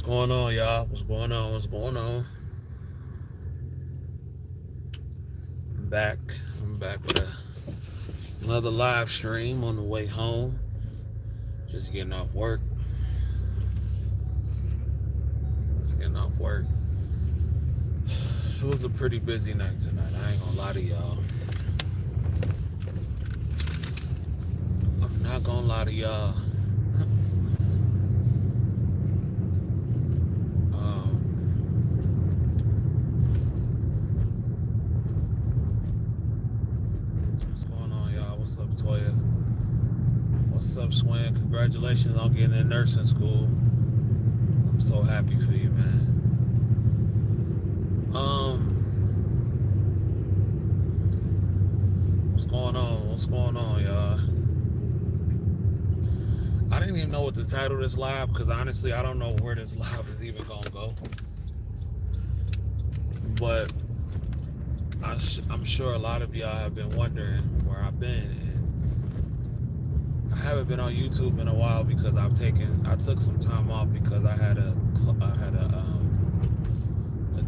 going on, y'all? What's going on? What's going on? I'm back. I'm back with another live stream on the way home. Just getting off work. Just getting off work. It was a pretty busy night tonight. I ain't gonna lie to y'all. I'm not gonna lie to y'all. What's going on, y'all? What's up, Toya? What's up, Swin? Congratulations on getting in nursing school. I'm so happy for you, man. What's going on? What's going on, y'all? I didn't even know what to title this live because honestly, I don't know where this live is even gonna go. But I'm sure a lot of y'all have been wondering where I've been, and I haven't been on YouTube in a while because I took some time off because I had a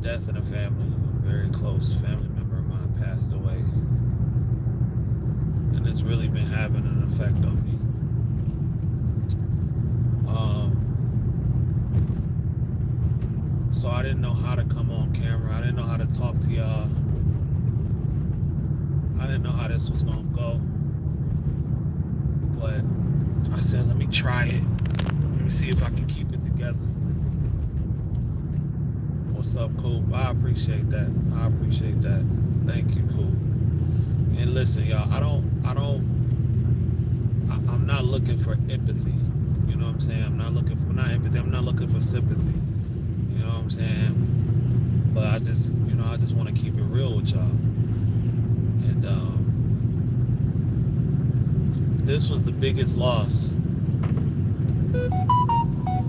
death in the family. A very close family member of mine passed away, and it's really been having an effect on me. So I didn't know how to come on camera. I didn't know how to talk to y'all. I didn't know how this was gonna go. But I said, let me try it. Let me see if I can keep it together. What's up, Coop? I appreciate that. I appreciate that. Thank you, Coop. And listen, y'all, I'm not looking for empathy. You know what I'm saying? I'm not looking for, not empathy, I'm not looking for sympathy. You know what I'm saying? But I just want to keep it real with y'all. And this was the biggest loss.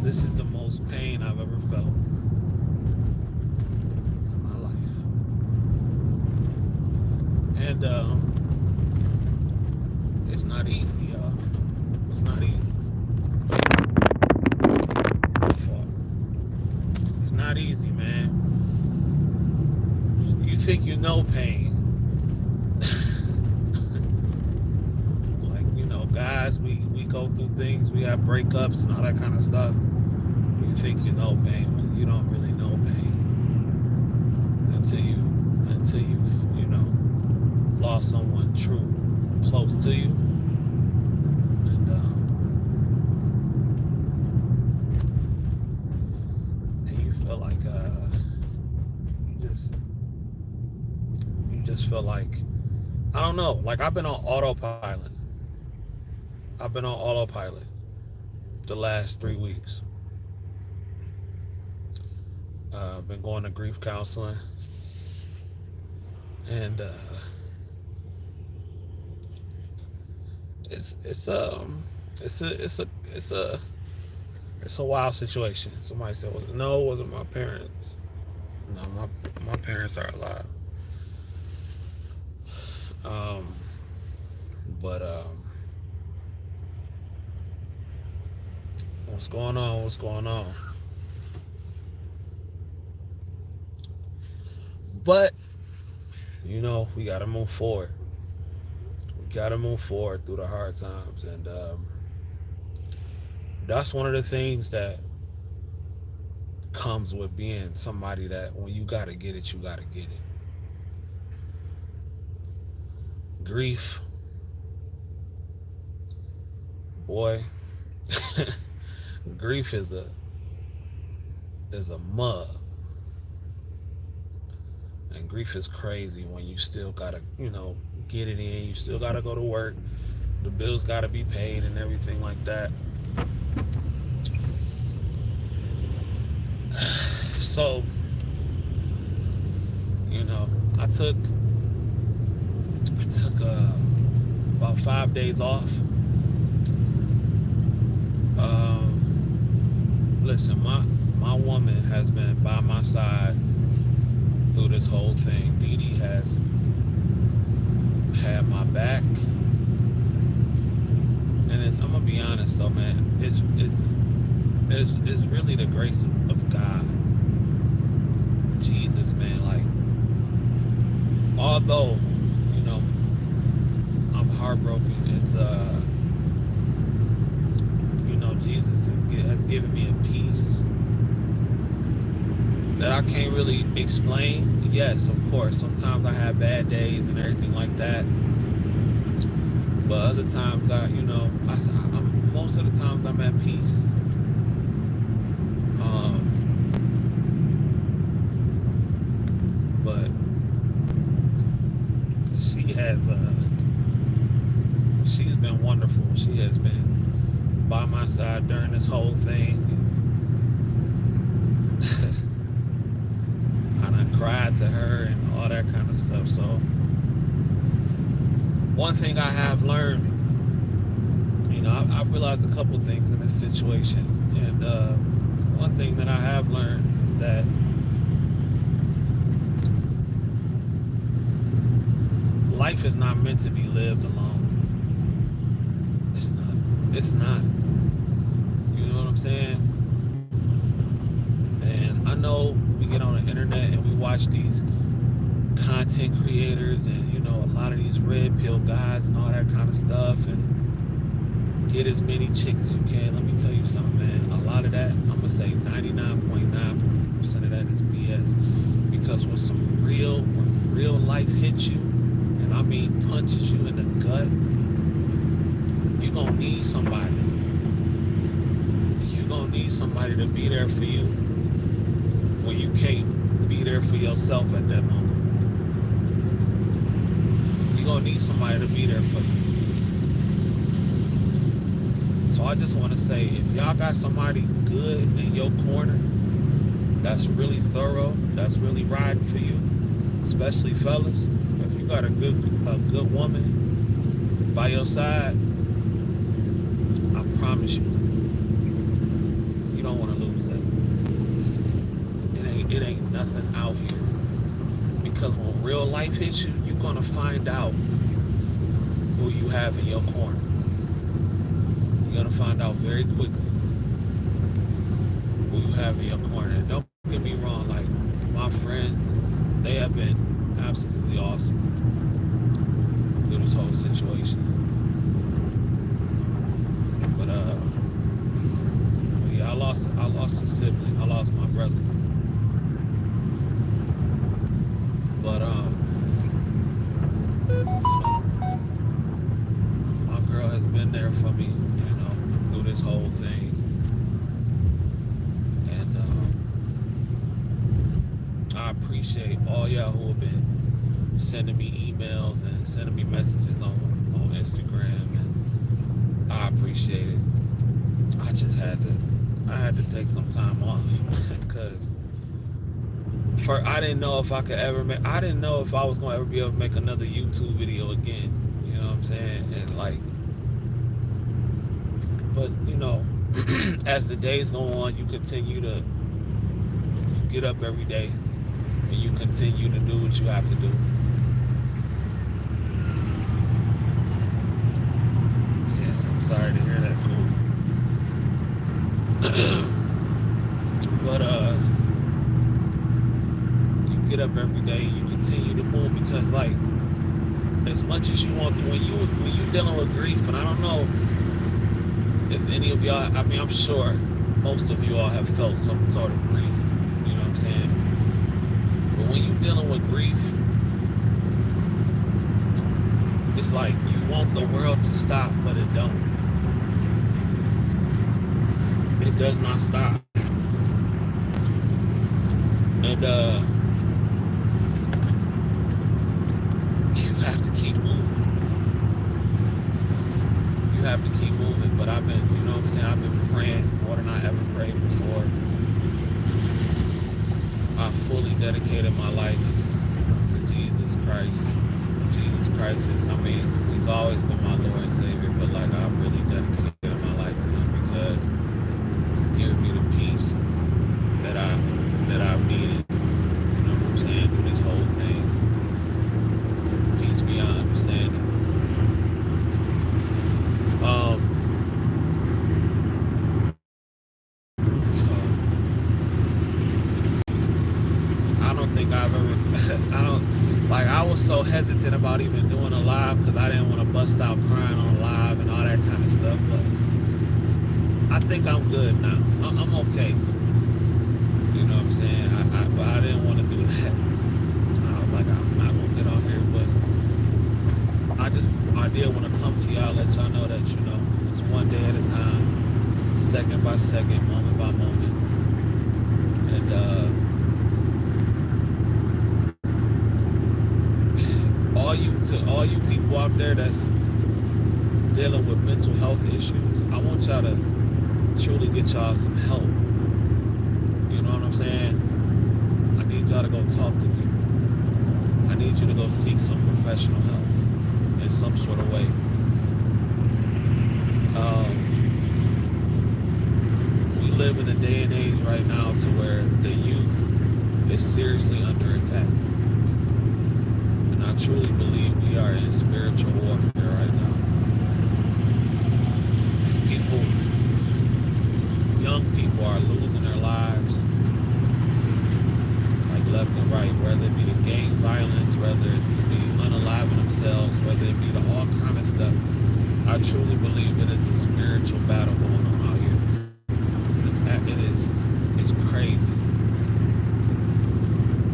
This is the most pain I've ever felt in my life. And it's not easy, y'all. It's not easy. It's not easy, man. You think you know pain. Guys, we go through things, we have breakups and all that kind of stuff. You think you know pain, but you don't really know pain until you've lost someone true close to you. And you feel like you just feel like, I don't know, like I've been on autopilot. The last 3 weeks. I've been going to grief counseling, and it's a wild situation. Somebody said, "No, it wasn't my parents." No, my parents are alive. But what's going on? What's going on? But we gotta move forward. We gotta move forward through the hard times, and that's one of the things that comes with being somebody that when you gotta get it, you gotta get it. Grief, boy. Grief is a mug, and grief is crazy when you still gotta get it in. You still gotta go to work. The bills gotta be paid and everything like that. So I took about 5 days off. Listen, my woman has been by my side through this whole thing. Dee Dee has had my back, and I'm gonna be honest though, man. it's really the grace of God, Jesus, man. Like, although, you know, I'm heartbroken, it's Jesus has given me a peace that I can't really explain. Yes, of course, sometimes I have bad days and everything like that, but other times most of the times I'm at peace. But she has she's been wonderful. She has been by my side during this whole thing. And I cried to her and all that kind of stuff. So one thing I have learned, I realized a couple things in this situation, and one thing that I have learned is that life is not meant to be lived alone. It's not. It's not. You know what I'm saying? And I know we get on the internet and we watch these content creators and a lot of these red pill guys and all that kind of stuff, and get as many chicks as you can. Let me tell you something, man. A lot of that, I'm gonna say 99.9% of that is BS. Because when real life hits you, and I mean punches you in the gut, you're gonna need somebody. You're gonna need somebody to be there for you when you can't be there for yourself at that moment. You're gonna need somebody to be there for you. So I just want to say, if y'all got somebody good in your corner, that's really thorough, that's really riding for you, especially fellas, if you got a good woman by your side, I promise you, you don't want to lose that. It ain't nothing out here. Because when real life hits you, you're gonna find out who you have in your corner. You're gonna find out very quickly who you have in your corner. And don't get me wrong, like, my friends, they have been absolutely awesome through this whole situation. But yeah, I lost a sibling. I lost my brother. But my girl has been there for me, through this whole thing. And I appreciate all y'all who have been sending me emails and sending me messages on Instagram, and I appreciate it. I just had to take some time off because I didn't know if I could I didn't know if I was going to ever be able to make another YouTube video again. You know what I'm saying? And like, but as the days go on, you get up every day and you continue to do what you have to do. Yeah, I'm sorry to hear that, cool. But you get up every day and you continue to move, because like, as much as you want to, when you're dealing with grief, and I don't know if any of y'all, I mean, I'm sure most of you all have felt some sort of grief, you know what I'm saying? But when you're dealing with grief, it's like you want the world to stop, but it don't. It does not stop. And you have to keep moving. You have to keep moving. But I've been, I've been praying more than I ever prayed before. I fully dedicated my life to Jesus Christ. Jesus Christ he's always been my Lord and Savior, but like, I really dedicated my life to him because he's given me the peace that I've needed. You know what I'm saying? Through this whole thing. Peace beyond understanding. hesitant about even doing a live because I didn't want to bust out crying on live and all that kind of stuff. But I think I'm good now. I'm okay. You know what I'm saying? But I didn't want to do that. I was like, I'm not gonna get on here, but I did want to come to y'all, let y'all know that it's one day at a time, second by second, moment by moment, and all you people out there that's dealing with mental health issues, I want y'all to truly get y'all some help. You know what I'm saying? I need y'all to go talk to people. I need you to go seek some professional help in some sort of way. We live in a day and age right now to where the youth is seriously under attack. And I truly believe we are in spiritual warfare right now. These people, young people, are losing their lives like left and right, whether it be the gang violence, whether it be unaliving themselves, whether it be the all kind of stuff. I truly believe it is a spiritual battle going on out here. It's crazy.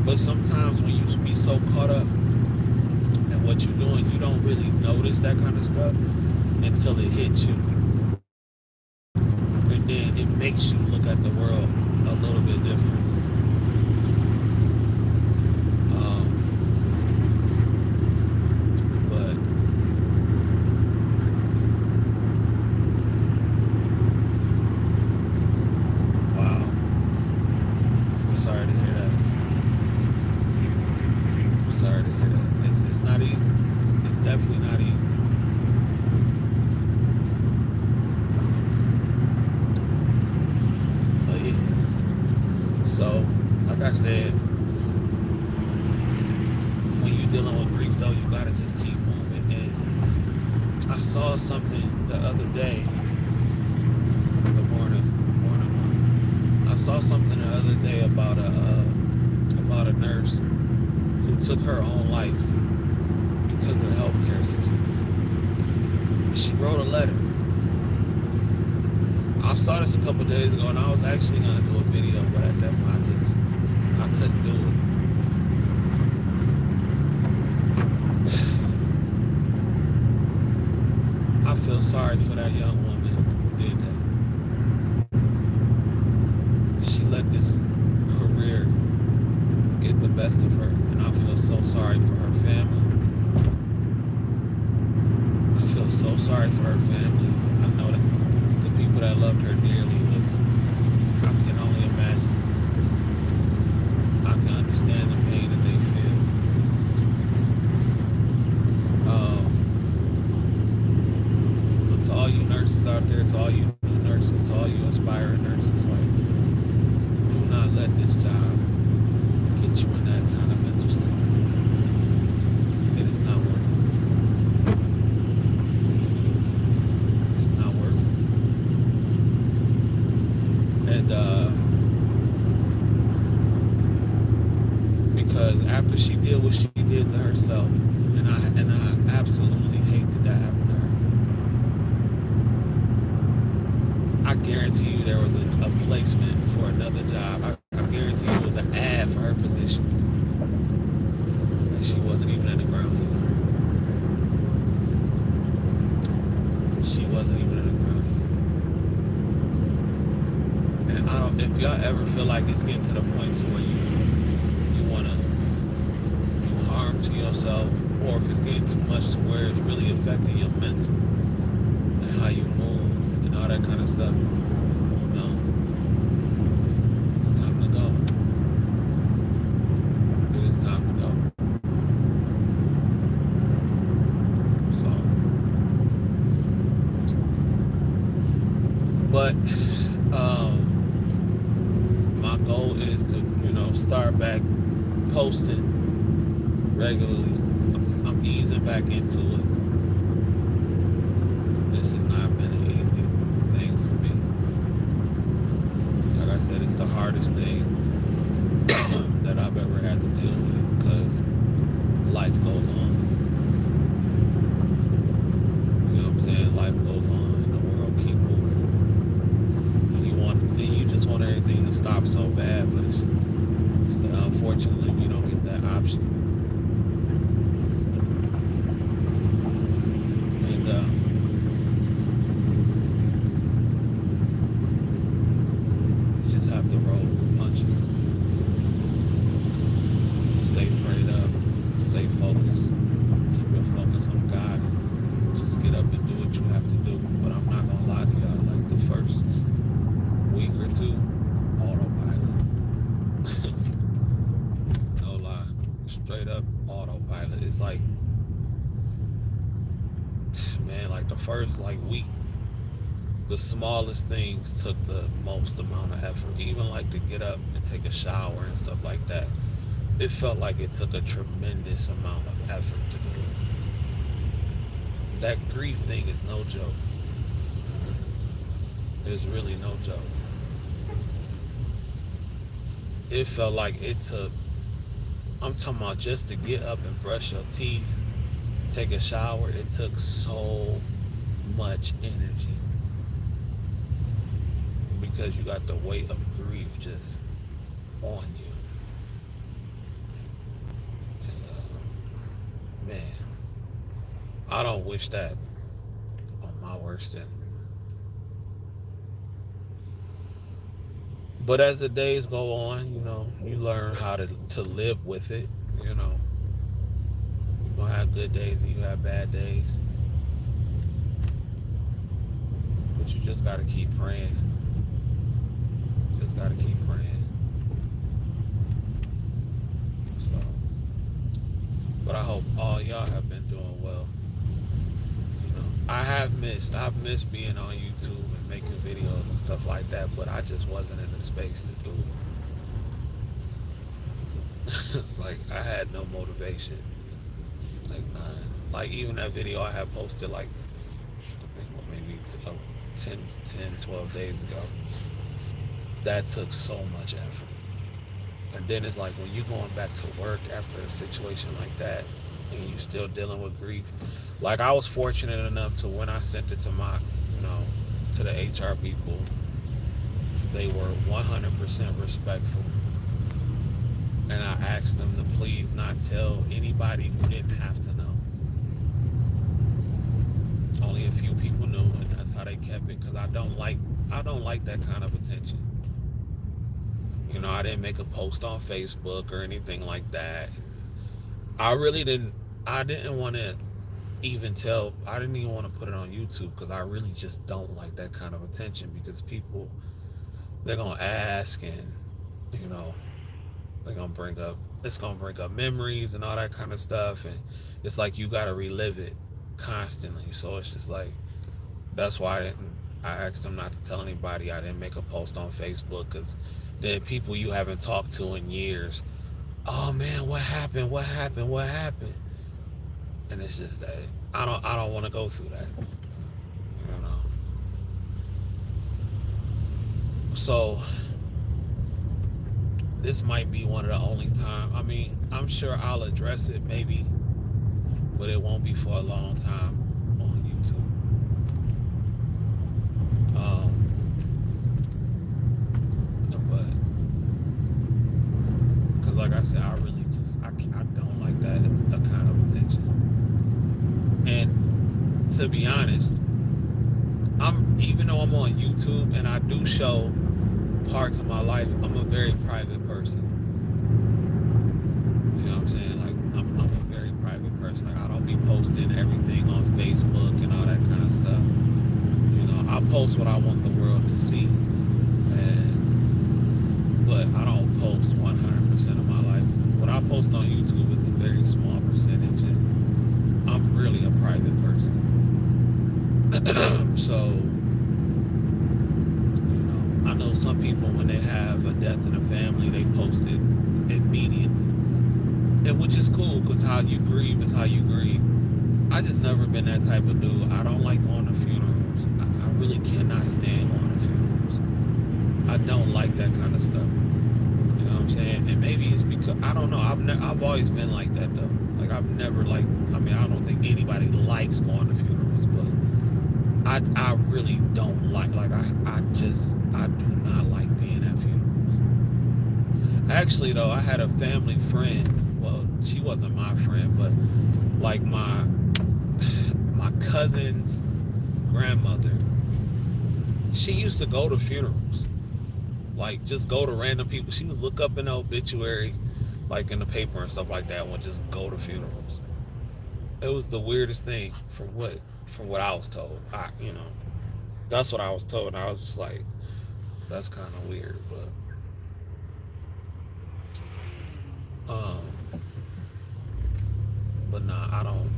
But sometimes when you be so caught up in what you're doing, you don't really notice that kind of stuff until it hits you. And then it makes you look at the world a little bit different. So, like I said, when you're dealing with grief, though, you gotta just keep moving. And I saw something the other day. Good morning, Mom. I saw something the other day about a nurse who took her own life because of the healthcare system. She wrote a letter. I saw this a couple of days ago, and I was actually gonna do a video, but at that point, I couldn't do it. I feel sorry for that young woman who did that. She let this career get the best of her, and I feel so sorry for her family. I feel so sorry for her family. I know that the people that loved her dearly I can only imagine. I can understand the pain that they feel. But to all you nurses out there, to all you new nurses, to all you aspiring nurses, like, do not let this job get you in that kind of mental state. It is not worth it. It's not worth it. And because after she did what she did to herself, and I absolutely hate that happened to her. I guarantee you there was a placement for another job. I guarantee you it was an ad for her position. And she wasn't even in the ground yet. She wasn't even in the ground yet. And I don't, if y'all ever feel like it's getting to the point to where you want to do harm to yourself, or if it's getting too much to where it's really affecting your mental and how you move and all that kind of stuff, no, it's time to go. It is time to go. So, but my goal is to, start back posting regularly. I'm easing back into it. This has not been an easy thing for me. Like I said, it's the hardest thing that I've ever had to deal with because life goes on. And you just have to roll with the punches. Stay prayed up, stay focused, keep your focus on God, and just get up and do what you have to do. But I'm not gonna lie to y'all, like the first week or two, autopilot. No lie, straight up autopilot. It's like, man, like the first like week, the smallest things took the most amount of effort. Even like to get up and take a shower and stuff like that. It felt like it took a tremendous amount of effort to do it. That grief thing is no joke. It's really no joke. It felt like it took, I'm talking about just to get up and brush your teeth, take a shower, it took so much energy because you got the weight of grief just on you. And man, I don't wish that on my worst enemy. But as the days go on, you learn how to live with it. You're gonna have good days and you have bad days. But you just gotta keep praying. Just gotta keep praying. So, but I hope all y'all have been doing well. I've missed being on YouTube and making videos and stuff like that, but I just wasn't in the space to do it. Like, I had no motivation. Like, none. Like, even that video I had posted, like, I think, maybe 12 days ago. That took so much effort. And then it's like, when you're going back to work after a situation like that, and you're still dealing with grief. Like, I was fortunate enough to, when I sent it to my, to the HR people, they were 100% respectful. And I asked them to please not tell anybody who didn't have to know. Only a few people knew, and that's how they kept it, because I don't like that kind of attention. I didn't make a post on Facebook or anything like that. I didn't want to even put it on YouTube, because I really just don't like that kind of attention, because people, they're going to ask, and, it's going to bring up memories and all that kind of stuff. And it's like, you got to relive it constantly. So it's just like, that's why I asked them not to tell anybody. I didn't make a post on Facebook, because then people you haven't talked to in years, oh man, what happened? And it's just that I don't want to go through that. So this might be one of the only time. I mean, I'm sure I'll address it maybe, but it won't be for a long time on YouTube. But because, like I said, I don't like that. It's a kind of attention. And to be honest, even though I'm on YouTube and I do show parts of my life, I'm a very private person. You know what I'm saying? Like, I'm a very private person. Like, I don't be posting everything on Facebook and all that kind of stuff. I post what I want the world to see, but I don't post 100% of my life. What I post on YouTube is a very small percentage, and I'm really a private person. So, I know some people, when they have a death in the family, they post it immediately, and which is cool, because how you grieve is how you grieve. I just never been that type of dude. I don't like going to funerals. I really cannot stand going to funerals. I don't like that kind of stuff. You know what I'm saying? And maybe it's because, I don't know. I've always been like that, though. Like, I've never I don't think anybody likes going to funerals, but I really don't like I do not like being at funerals. Actually, though, I had a family friend, well, she wasn't my friend, but like my cousin's grandmother, she used to go to funerals, like just go to random people. She would look up in the obituary, like in the paper and stuff like that, and would just go to funerals. It was the weirdest thing from what I was told. That's what I was told, and I was just like, that's kind of weird, um, but nah, I don't,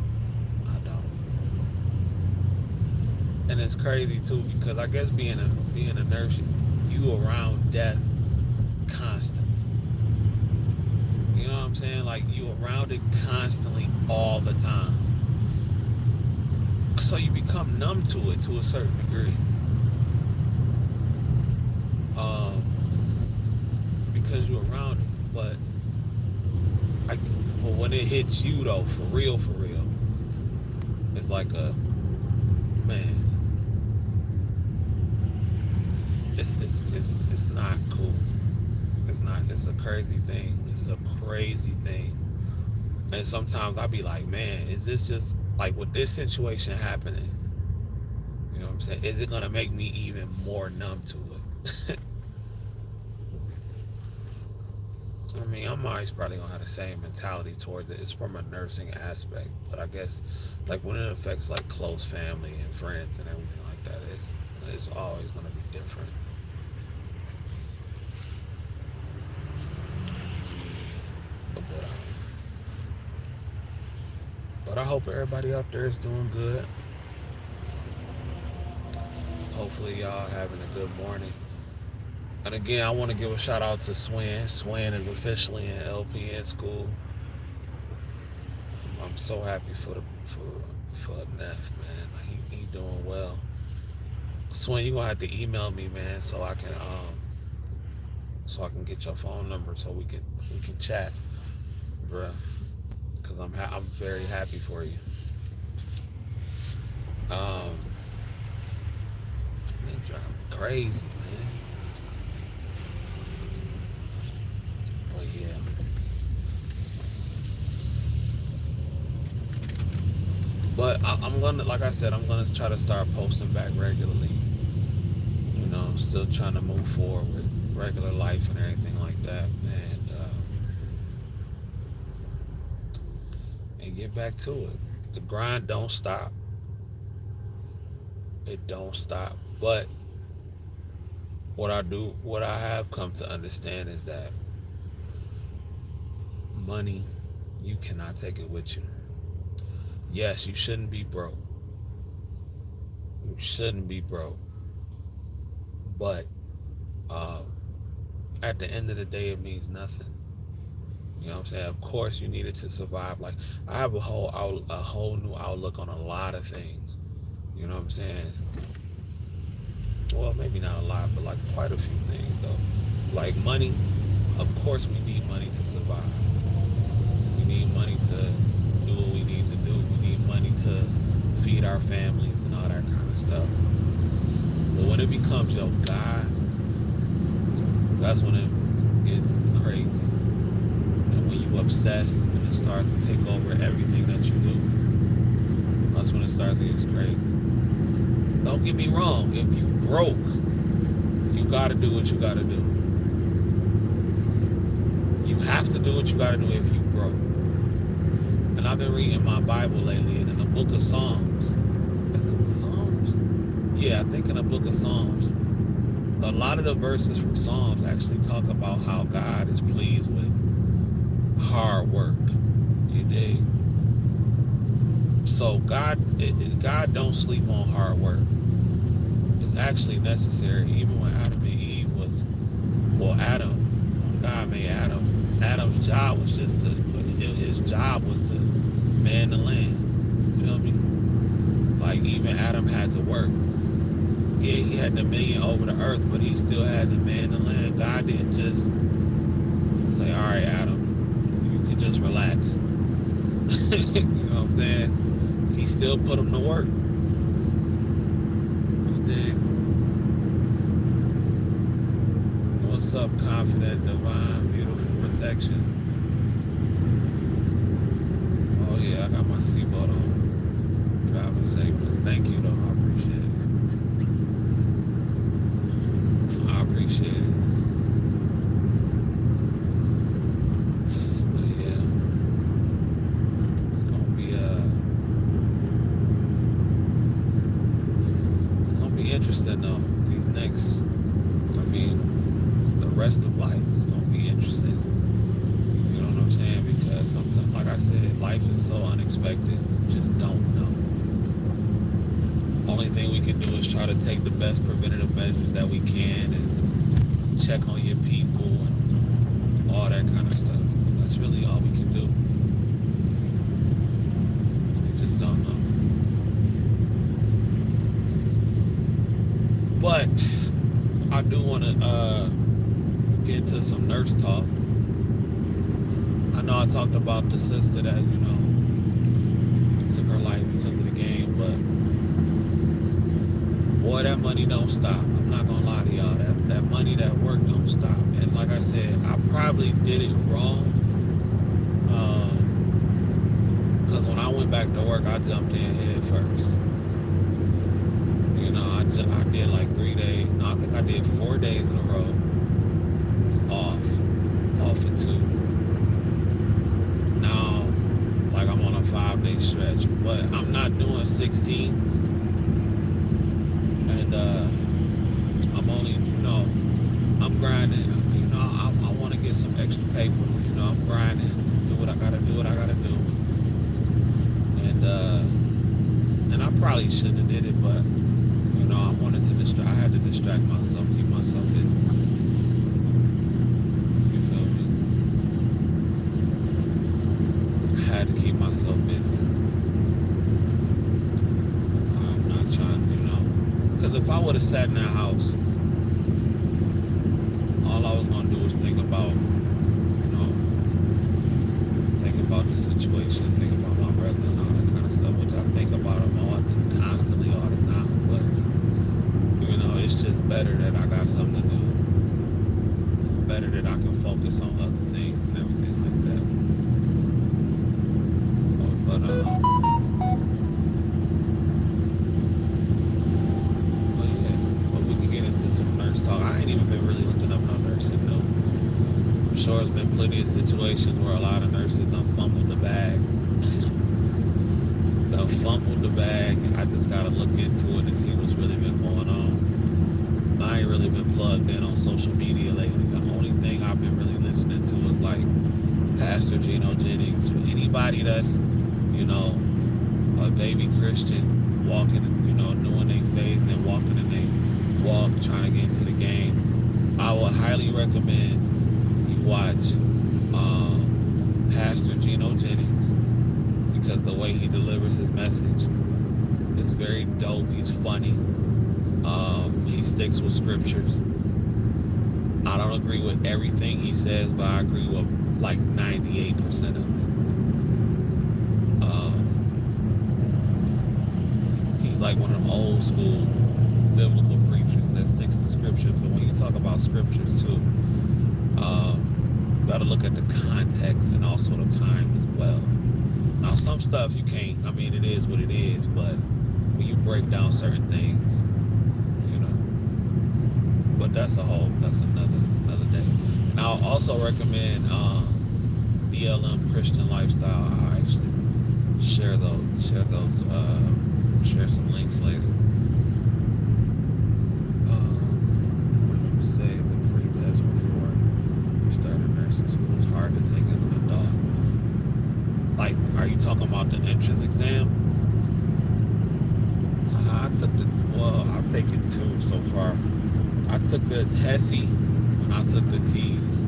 and it's crazy too because I guess being a nurse, you around death constantly. You know what I'm saying? Like you around it constantly all the time, so you become numb to it to a certain degree. Um, because you're around it, I, but when it hits you though, for real, it's like a man. It's not cool. It's not. It's a crazy thing. It's a crazy thing. And sometimes I be like, man, is this just like with this situation happening? You know what I'm saying? Is it gonna make me even more numb to it? I mean, I'm always probably gonna have the same mentality towards it. It's from a nursing aspect, but I guess like when it affects like close family and friends and everything like that, it's always gonna be different. But I hope everybody out there is doing good. Hopefully y'all having a good morning. And again, I want to give a shout out to Swin. Swin is officially in LPN school. I'm so happy for Neff, man. He doing well. Swin, you gonna have to email me, man, so I can get your phone number so we can chat, bruh. Cause I'm very happy for you. Um, they drive me crazy, man. But yeah. But I'm gonna, like I said, I'm gonna try to start posting back regularly. I'm still trying to move forward with regular life and everything like that, and get back to it. The grind don't stop. It don't stop. But what I have come to understand is that money, you cannot take it with you. Yes, you shouldn't be broke. You shouldn't be broke. But um, at the end of the day, it means nothing. You know what I'm saying? Of course, you need it to survive. Like I have a whole new outlook on a lot of things. You know what I'm saying? Well, maybe not a lot, but like quite a few things though. Like money. Of course, we need money to survive. We need money to do what we need to do. We need money to feed our families and all that kind of stuff. But when it becomes your God, that's when it gets crazy. And when you obsess and it starts to take over everything that you do, that's when it starts to get crazy. Don't get me wrong, if you broke, you gotta do what you gotta do. You have to do what you gotta do if you broke. And I've been reading my Bible lately, and in the book of Psalms, is it Psalms? Yeah, I think in the book of Psalms, a lot of the verses from Psalms actually talk about how God is pleased with hard work. You dig? So God don't sleep on hard work. It's actually necessary. Even when Adam and Eve when God made Adam's job was his job was to man the land. You feel me? Like even Adam had to work. Yeah, he had dominion over the earth, but he still had to man the land. God didn't just say, all right, Adam, you can just relax. You know what I'm saying? He still put him to work. You dig? What's up, confident, divine, beautiful protection? I got my seatbelt on. Driving safe. Thank you, though. I appreciate it. I appreciate it. But yeah, it's gonna be interesting though. These next, I mean, the rest of life is gonna be interesting. You know what I'm saying? Because sometimes, like I said, life is so unexpected. You just don't know. Only thing we can do is try to take the best preventative measures that we can and check on your people and all that kind of stuff. That's really all we can do. We just don't know. But I do want to get into some nurse talk. I know I talked about the sister that, took her life because of the game, but boy, that money don't stop. I'm not gonna lie to y'all. That money, that work don't stop. And like I said, I probably did it wrong. Because when I went back to work, I jumped in head first. I did like 3 days. No, I think I did 4 days in a row. It's off for 2. Now, like I'm on a 5-day stretch, but I'm not doing 16s. And I'm only, I'm grinding. I want to get some extra paper. I'm grinding. Do what I gotta do. And I probably shouldn't have did it, but I wanted to I had to distract myself, keep myself busy. You feel me? I had to keep myself busy. I'm not trying, because if I would have sat in that house, all I was going to do was think about the situation, think about my brother and all that kind of stuff, which I think about him constantly all the time. But it's just better that I got something to do. It's better that I can focus on other things and everything like that. But yeah, but we can get into some nurse talk. I ain't even been really looking up no nursing news. I'm sure there's been plenty of situations where a lot of nurses done fumbled the bag. And I just gotta look into it and see what's really been going on. I ain't really been plugged in on social media lately. The only thing I've been really listening to is like Pastor Geno Jennings. For anybody that's, a baby Christian walking, knowing their faith and walking in their walk, trying to get into the game, I would highly recommend you watch Pastor Geno Jennings, because the way he delivers his message is very dope. He's funny. He sticks with scriptures. I don't agree with everything he says, but I agree with like 98% of it. He's like one of them old school biblical preachers that sticks to scriptures. But when you talk about scriptures too, you got to look at the context and also the time as well. Now, some stuff you can't, it is what it is, but when you break down certain things, but that's another day. And I'll also recommend BLM Christian Lifestyle. I'll actually share some links later. What did you say? The pre-test before you started nursing school is hard to take as an adult. Like, are you talking about the entrance exam? I've taken 2 so far. I took the HESI and I took the T's.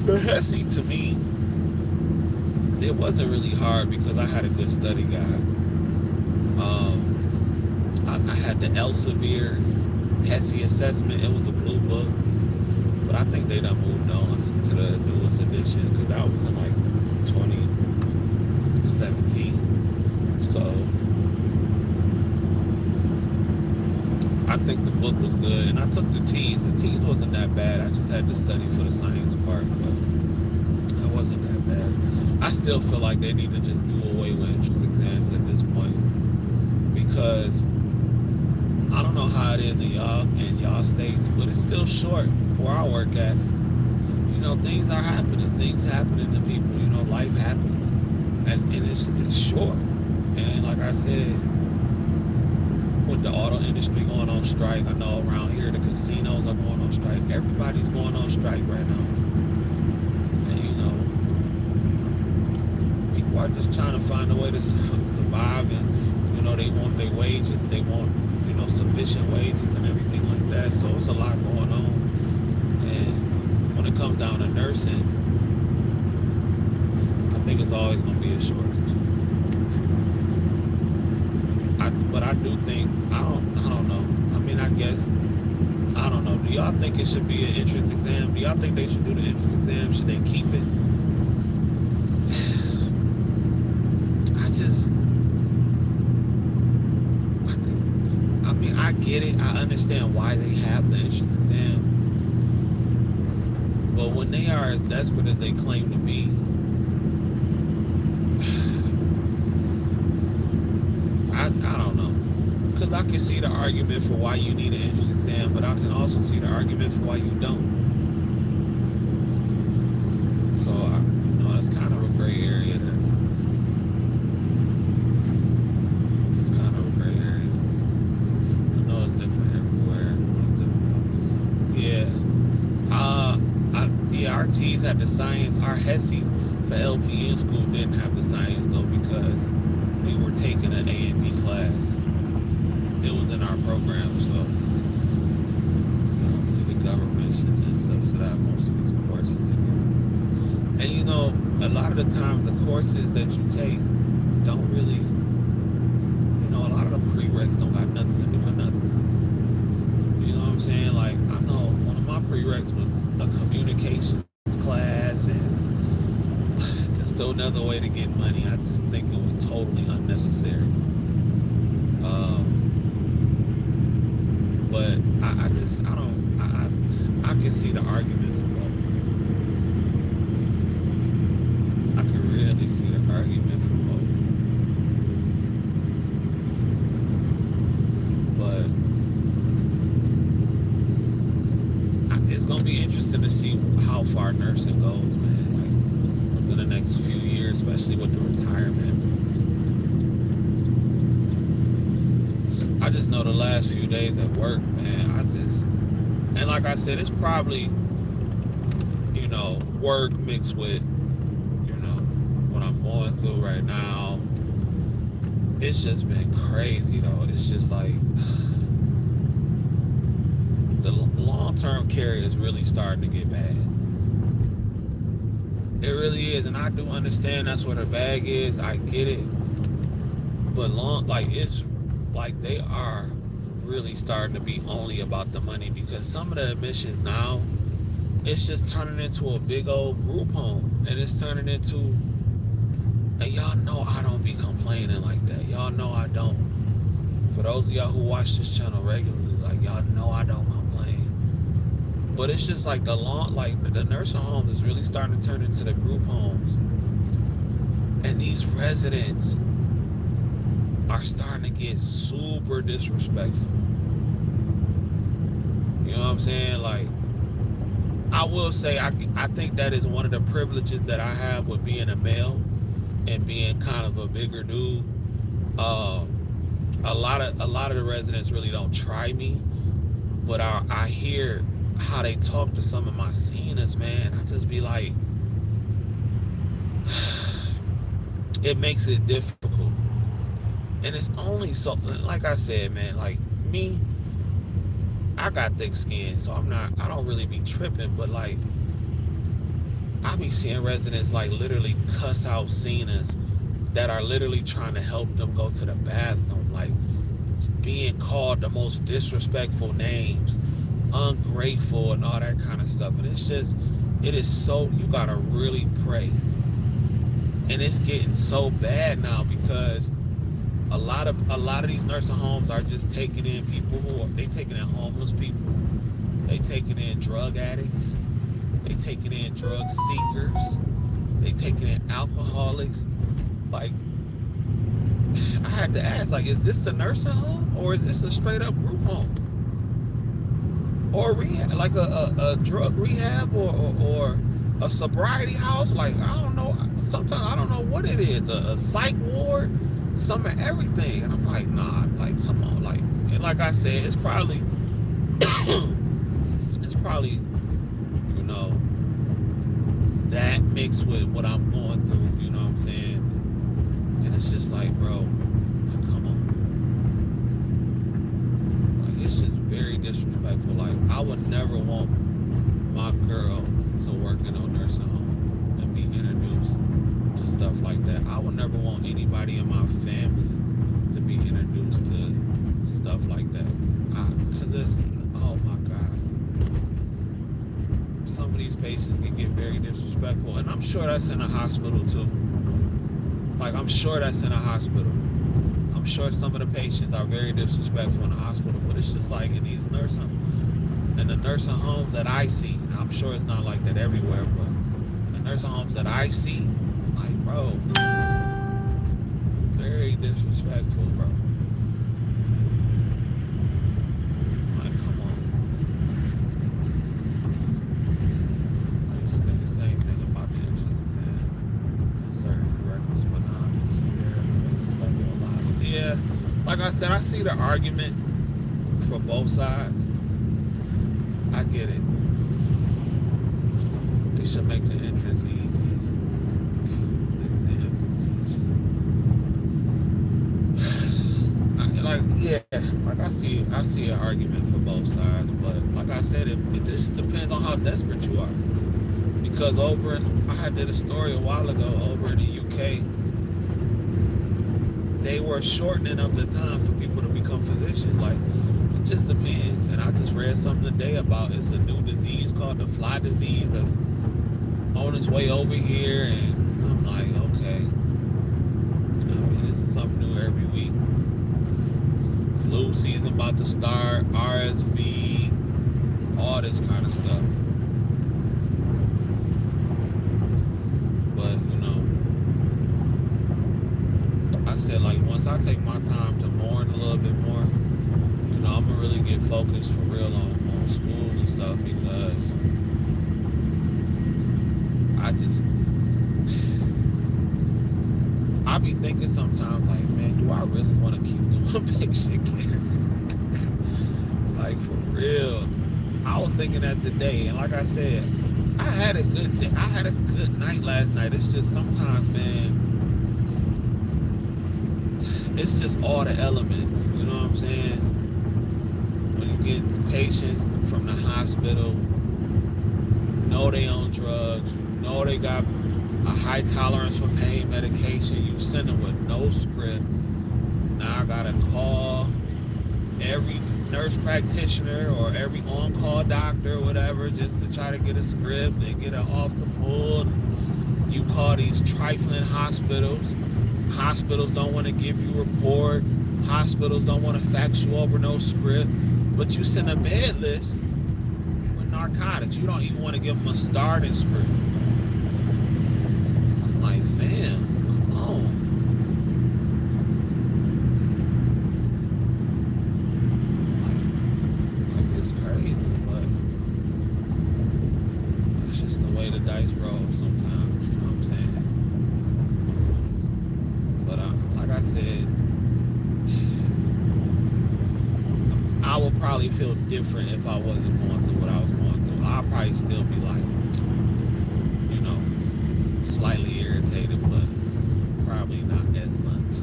The HESI to me, it wasn't really hard because I had a good study guide. I had the Elsevier HESI assessment. It was a blue book, but I think they done moved on to the newest edition because that was in like 2017. So I think the book was good, and I took the T's. The T's wasn't that bad. I just had to study for the science part, but wasn't that bad. I still feel like they need to just do away with entrance exams at this point because I don't know how it is in y'all states, but it's still short where I work at. Things are happening. Things happening to people. Life happens, and it's short. And like I said, with the auto industry going on strike, I know around here the casinos are going on strike. Everybody's going on strike right now, and people are just trying to find a way to survive. And they want their wages. They want sufficient wages and everything like that. So it's a lot going on. And when it comes down to nursing, I think it's always going to be a shortage. But I do think I don't know. I mean, I guess I don't know. Do y'all think it should be an entrance exam? Do y'all think they should do the entrance exam? Should they keep it? I get it. I understand why they have the entrance exam. But when they are as desperate as they claim to be, I don't know. Because I can see the argument for why you need an entrance exam, but I can also see the argument for why you don't. So, it's kind of a gray area there. RTs had the science. Our HESI for LPN school didn't have the science though because we were taking an A and B class. It was in our program, so the government should just subsidize most of these courses. And a lot of the times the courses that you take don't really, a lot of the prereqs don't got nothing to do with nothing. You know what I'm saying? Like, I know one of my prereqs was a communications class and just another way to get money. I just think it was totally unnecessary. But I can see the argument for both. I can really see the argument for both. But it's gonna be interesting to see how far nursing goes, man. Like within the next few years, especially with the retirement. I just know the last few days at work, man. And like I said, it's probably work mixed with what I'm going through right now. It's just been crazy though. It's just like the long-term care is really starting to get bad. It really is, and I do understand that's what her bag is. I get it, but it's like they are really starting to be only about the money because some of the admissions now, it's just turning into a big old group home, and it's turning into, and y'all know I don't be complaining like that. Y'all know I don't. For those of y'all who watch this channel regularly, like y'all know I don't complain. But it's just like the nursing homes is really starting to turn into the group homes. And these residents are starting to get super disrespectful. You know what I'm saying? Like, I will say, I think that is one of the privileges that I have with being a male and being kind of a bigger dude. A lot of the residents really don't try me, but I hear how they talk to some of my seniors, man. I just be like, it makes it difficult. And it's only so, like I said, man, like me, I got thick skin, so I don't really be tripping, but like, I be seeing residents like literally cuss out seniors that are literally trying to help them go to the bathroom, like being called the most disrespectful names, ungrateful and all that kind of stuff. And it is so, you gotta really pray. And it's getting so bad now because a lot of these nursing homes are just taking in people they taking in homeless people, they taking in drug addicts, they taking in drug seekers, They taking in alcoholics. Like, I had to ask, like, is this the nursing home or is this a straight up group home or rehab, like a drug rehab or a sobriety house? Like, I don't know. Sometimes I don't know what it is. A psych ward, some of everything. And I'm like, nah. Like, come on. Like, and like I said, it's probably it's probably, you know, that mixed with what I'm going through. You know what I'm saying? And it's just like, bro, like, come on. Like, it's just very disrespectful. Like, I would never want my girl to work in a nursing home and be introduced to stuff like that. I would never want anybody in my family to be introduced to stuff like that. Because it's, oh my God. Some of these patients can get very disrespectful. And I'm sure that's in a hospital too. Like, I'm sure that's in a hospital. I'm sure some of the patients are very disrespectful in the hospital, but it's just like in these in the nursing homes that I see, and I'm sure it's not like that everywhere, but in the nursing homes that I see, like, bro, very disrespectful, bro. Like, come on. I used to think the same thing about the insurance and certain records, but now I can see there as a basic level of life. Yeah, like I said, I see the argument for both sides. I get it. They should make the entrance easy. Like I see an argument for both sides, but like I said, it just depends on how desperate you are. Because I did a story a while ago over in the UK. They were shortening up the time for people to become physicians. Like, it just depends. And I just read something today about it's a new disease called the fly disease that's on its way over here, and I'm like, okay. I mean, it's something new every week. Flu season about to start, RSV, all this kind of stuff. But, you know, I said, like, once I take my time to mourn a little bit more, you know, I'm gonna really get focused for real on school and stuff, because I be thinking sometimes, like, man, do I really want to keep doing patient care? Like, for real. I was thinking that today, and like I said, I had a good day. I had a good night last night. It's just sometimes, man, it's just all the elements. You know what I'm saying? When you get patients from the hospital, you know they on drugs, you know they got a high tolerance for pain medication, you send them with no script. Now I gotta call every nurse practitioner or every on-call doctor or whatever just to try to get a script and get it off the pull. You call these trifling hospitals. Hospitals don't want to give you a report. Hospitals don't want to fax you over no script. But you send a bed list with narcotics. You don't even want to give them a starting script. I'm like, fam, come on. Like, it's crazy, but that's just the way the dice roll sometimes, you know what I'm saying? But like I said, I would probably feel different if I wasn't going through what I was going through. I'd probably still be like, you know, slightly irritated, but probably not as much.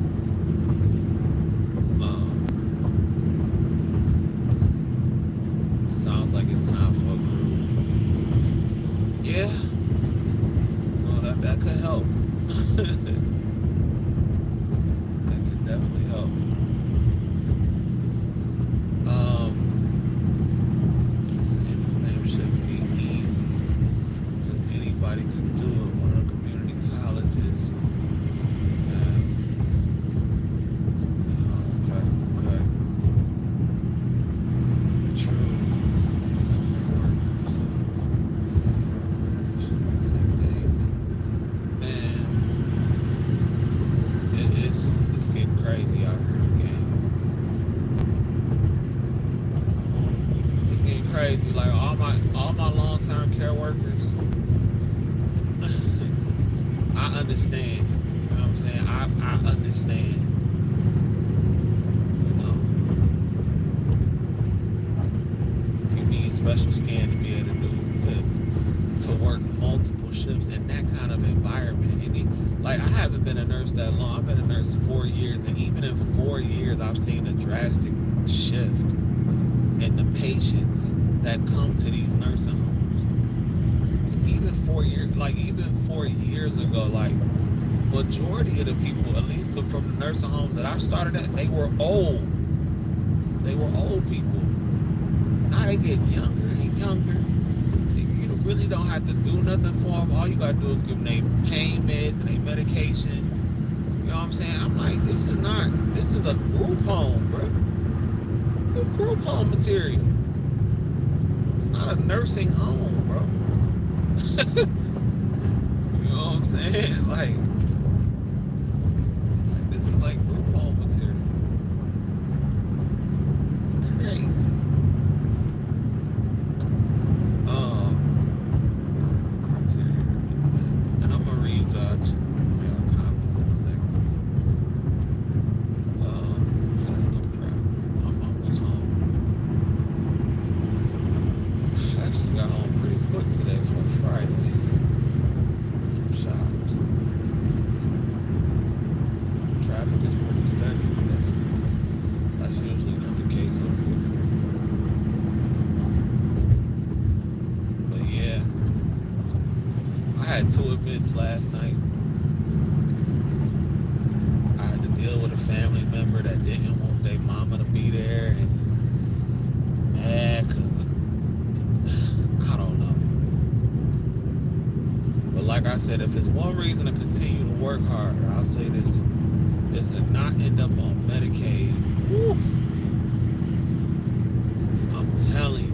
Sounds like it's time for a groove. Yeah, well, that could help. That could definitely help. Same shouldn't be easy, because anybody could do it. One of the community colleges. Yeah. Okay. True. Same thing. long-term care workers, I understand. You know what I'm saying? I understand. You know, you need special skin to be able to to work multiple shifts in that kind of environment. And like, I haven't been a nurse that long. I've been a nurse 4 years, and even in 4 years, I've seen a drastic shift in the patients that come to these nursing homes. 'Cause even 4 years, like even 4 years ago, like majority of the people, at least from the nursing homes that I started at, they were old. They were old people. Now they get younger and younger. You really don't have to do nothing for them. All you gotta do is give them their pain meds and their medication. You know what I'm saying? I'm like, this is a group home, bro. It's group home material. It's not a nursing home, bro. You know what I'm saying? Like this is like group home material. It's crazy. Criteria. And I'm gonna read y'all comments in a second. Cause I'm almost home. I actually got home pretty quick today for Friday. I'm shocked. Traffic is pretty steady today. That's usually not the case up here. But yeah, I had 2 events last night. I had to deal with a family member that didn't want their mama to be there and was mad because I don't know. But like I said, if it's one reason to continue to work hard, I'll say this: is to not end up on Medicaid. Woo. I'm telling you,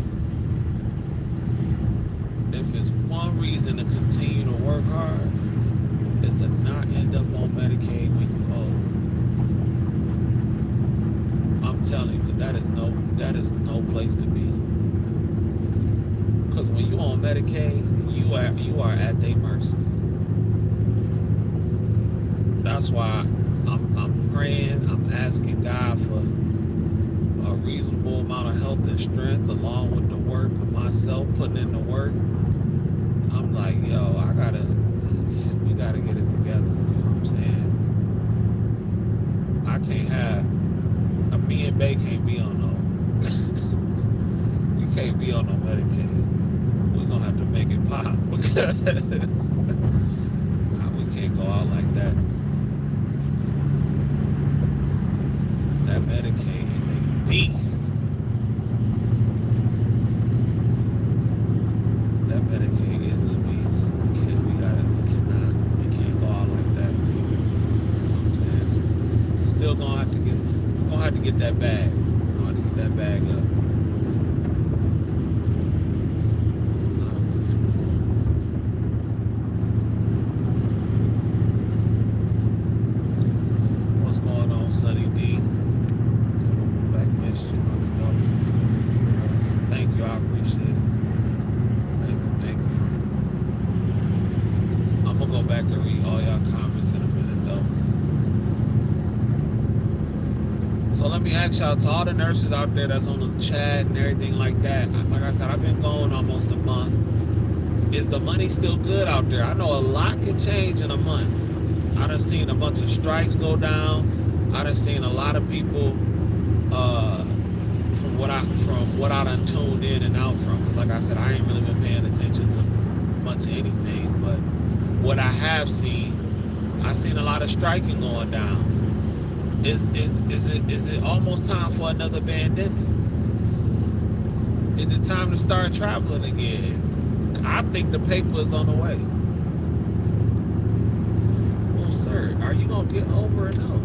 if it's one reason to continue to work hard, is to not end up on Medicaid when you old. I'm telling you, because that is no place to be. Because when you on Medicaid, you are at their mercy. That's why I'm praying, I'm asking God for a reasonable amount of health and strength, along with the work of myself putting in the work. I'm like, yo, we gotta get it together. You know what I'm saying? I can't have, me and Bay can't be on no, we can't be on no Medicaid. We're gonna have to make it pop because we can't go out like that. That Medicaid is a beast. That Medicaid is a beast. We can't go out like that. You know what I'm saying? We're gonna have to get that bag. We're gonna have to get that bag up. What's going on, Sunny D? Back missed you. My condolences to you, girls. Thank you, I appreciate it. Thank you. I'm gonna go back and read all y'all comments in a minute though. So let me ask y'all, to all the nurses out there that's on the chat and everything like that, like I said, I've been going almost a month. Is the money still good out there? I know a lot can change in a month. I done seen a bunch of strikes go down. I done seen a lot of people from what I done tuned in and out from, because like I said, I ain't really been paying attention to much of anything, but what I have seen, I've seen a lot of striking going down. Is it almost time for another pandemic? Is it time to start traveling again? I think the paper is on the way. Well, sir, are you gonna get over it? No.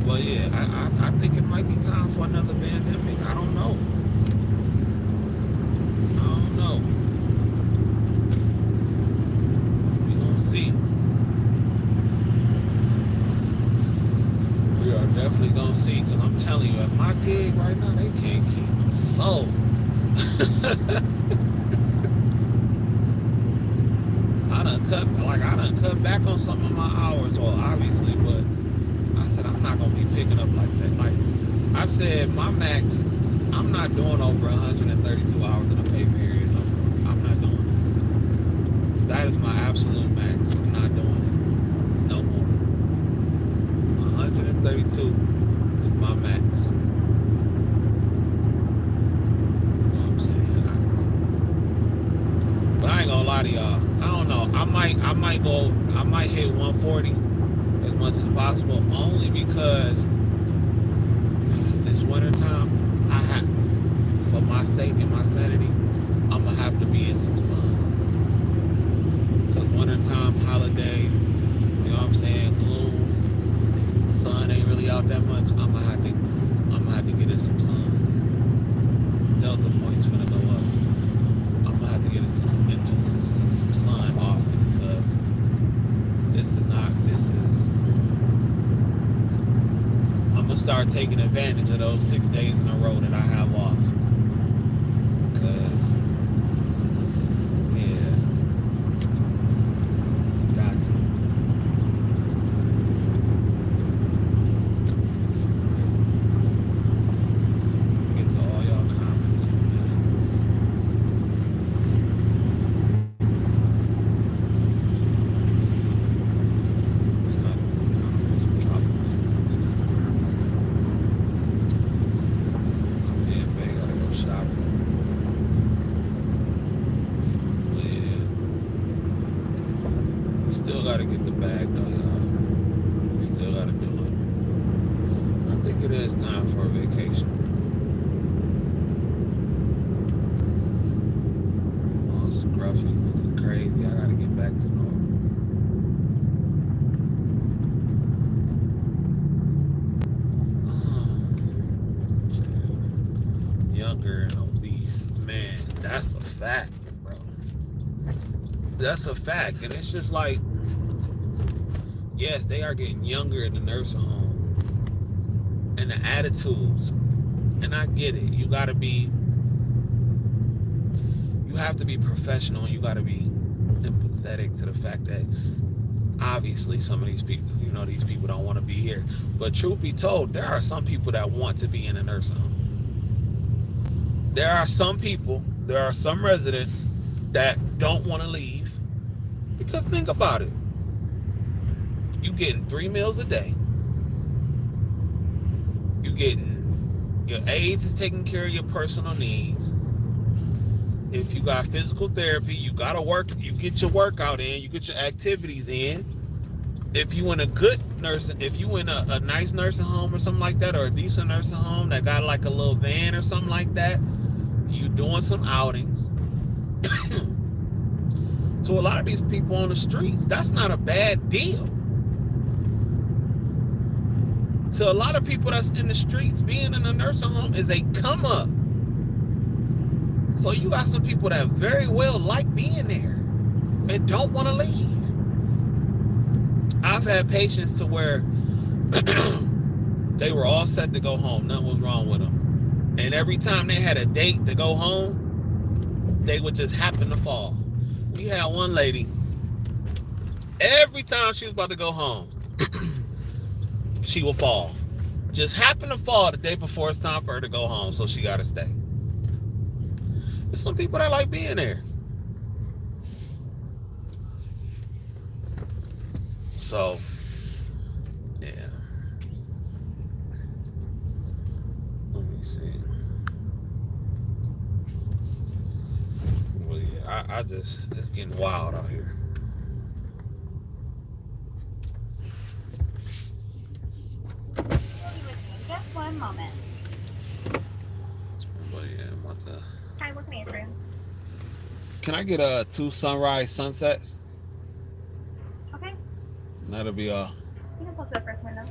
Well, yeah, I think it might be time for another pandemic. I don't know. We gonna see. So I done cut back on some of my hours, well, obviously, but I said I'm not gonna be picking up like that. Like I said, my max, I'm not doing over 132 hours in a pay period no more. I'm not doing it. That is my absolute max. I'm not doing it no more. 132 is my max. You know what I'm saying? But I ain't gonna lie to y'all. I don't know. I might hit 140 as much as possible, only because this wintertime, for my sake and my sanity, I'm gonna have to be in some sun. Cause wintertime, holidays, you know what I'm saying, gloom, sun ain't really out that much. I'm gonna have to get in some sun. Delta points finna go up. I'm gonna have to get in some sun often, because this is I'm gonna start taking advantage of those 6 days in a row that I have off. Cause yeah, got to. Get to all y'all comments in a Still gotta get the bag though, y'all. Still gotta do it. I think it is time for a vacation. Oh, scruffy, looking crazy. I gotta get back to normal. Younger and obese, man, that's a fact, bro. That's a fact, and it's just like, yes, they are getting younger in the nursing home, and the attitudes, and I get it. You have to be professional. You gotta be empathetic to the fact that obviously some of these people, these people don't want to be here. But truth be told, there are some people that want to be in a nursing home. There are some residents that don't want to leave, because think about it. You getting 3 meals a day. You getting your aides is taking care of your personal needs. If you got physical therapy, you gotta work. You get your workout in. You get your activities in. If you in a good nursing, if you in a nice nursing home or something like that, or a decent nursing home that got like a little van or something like that, you doing some outings. So a lot of these people on the streets, that's not a bad deal. To a lot of people that's in the streets, being in a nursing home is a come up. So you got some people that very well like being there and don't want to leave. I've had patients to where they were all set to go home. Nothing was wrong with them. And every time they had a date to go home, they would just happen to fall. We had one lady, every time she was about to go home, she would fall. Just happened to fall the day before it's time for her to go home, so she got to stay. There's some people that like being there. So, yeah. Let me see. Well, yeah, it's getting wild out here. Just one moment. But yeah, I'm about to... Hi, what's the answer? Can I get 2 sunrise sunsets? Okay. That'll be You can close the first window.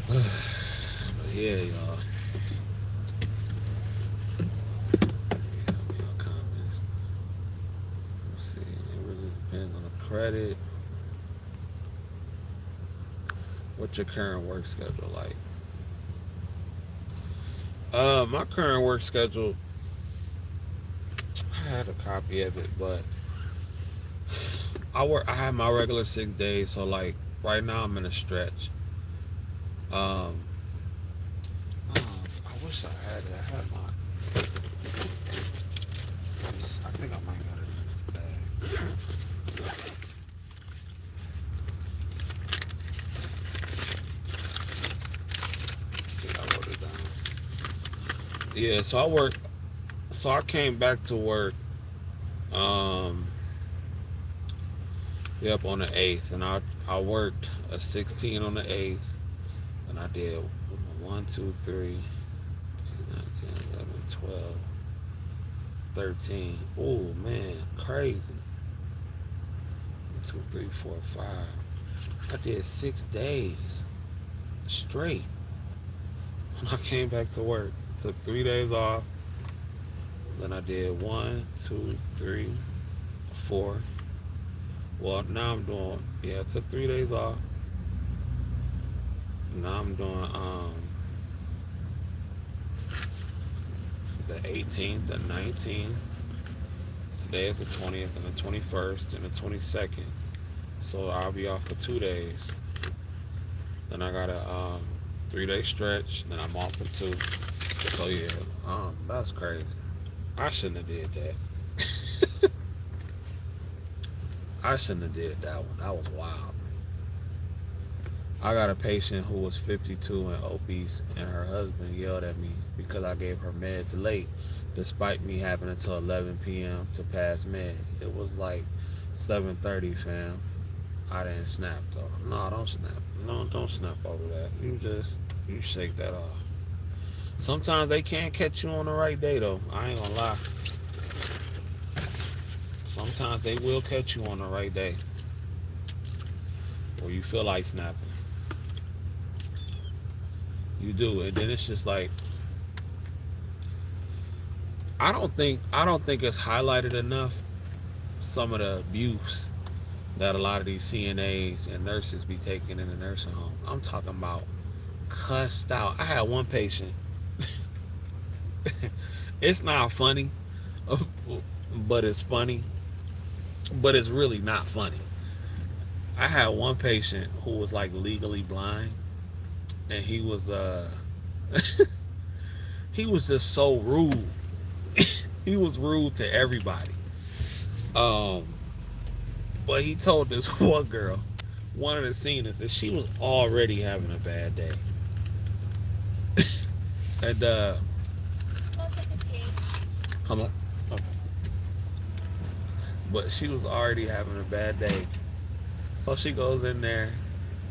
But yeah, y'all. Some of y'all comments. Let's see. It really depends on the credit. What What's your current work schedule like? My current work schedule, I had a copy of it, but I have my regular 6 days, so like right now I'm in a stretch. Um, I wish I had it. I had my. I think I might got it in this bag. I think I wrote it down. Yeah, so I work. So I came back to work. Um, yep, on the 8th, and I worked a 16 on the 8th, and I did 1, 2, 3, 9, 10, 11, 12, 13. Oh man, crazy. 2, 3, 4, 5. I did 6 days straight when I came back to work. Took 3 days off. Then I did 1, 2, 3, 4. Well, now I'm doing, yeah, I took 3 days off. Now I'm doing the 18th, the 19th. Today is the 20th and the 21st and the 22nd. So I'll be off for 2 days. Then I got a 3 day stretch. Then I'm off for 2. So yeah, that's crazy. I shouldn't have did that. I shouldn't have did that one. That was wild. I got a patient who was 52 and obese, and her husband yelled at me because I gave her meds late, despite me having until 11 p.m. to pass meds. It was like 7:30, fam. I didn't snap though. No, don't snap. No, don't snap over that. You shake that off. Sometimes they can't catch you on the right day though. I ain't gonna lie. Sometimes they will catch you on the right day, or you feel like snapping. You do, and then it's just like I don't think it's highlighted enough some of the abuse that a lot of these CNAs and nurses be taking in the nursing home. I'm talking about cussed out. I had one patient. It's not funny, but it's funny, but it's really not funny. I had one patient who was like legally blind, and he was he was just so rude. He was rude to everybody. Um, but he told this one girl, one of the seniors, that she was already having a bad day, and how much? Okay. But she was already having a bad day, so she goes in there,